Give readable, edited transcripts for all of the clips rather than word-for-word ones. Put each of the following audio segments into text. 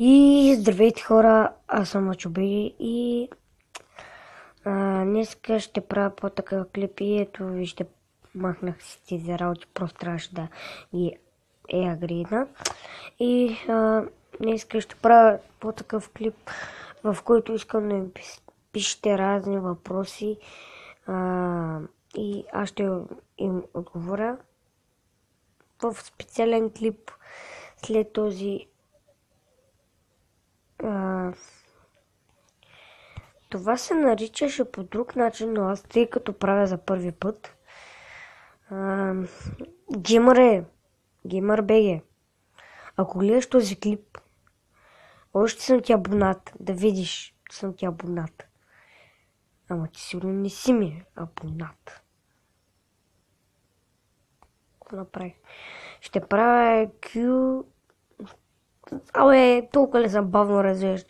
И здравейте хора, аз съм Ачубеги и днеска ще правя по-такъв клип и ето вижте, махнах си тези работи, просто трябваше да ги агрина. И днеска ще правя по-такъв клип, в който искам да ми пишете разни въпроси и аз ще им отговоря в специален клип след този. Това се наричаше по друг начин, но аз тъй като правя за първи път. Геймър БГ. Ако гледаш този клип, още съм ти абонат, да видиш, че съм ти абонат. Ама ти сигурно не си ми абонат. Какво направих? Ще правя Q... толкова ли забавно развежда.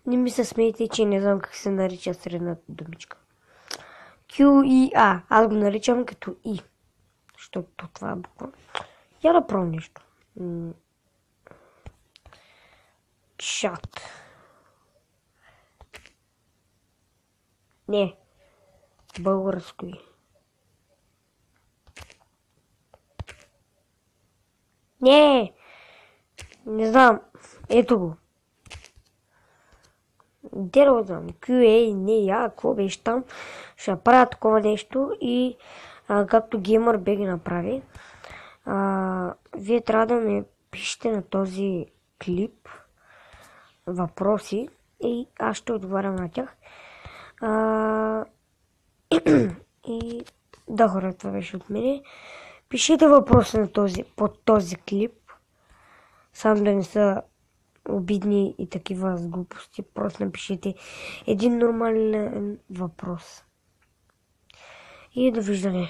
Не ми се смейте, че не знам как се нарича средната думичка. Q и A. Аз го наричам като И. Защото това е буква. Я да правя нещо. Чат. Не. Българско И. Не знам. Ето го. Дерево знам. QA, не я, какво беше там. Ще направя такова нещо и както Геймър БГ направи. Вие трябва да ми пишете на този клип въпроси и аз ще отговарям на тях. И да, хора, това беше от мене. Пишете въпроси на под този клип. Сам да не са обидни и такива с глупости. Просто напишете един нормален въпрос. И довиждане.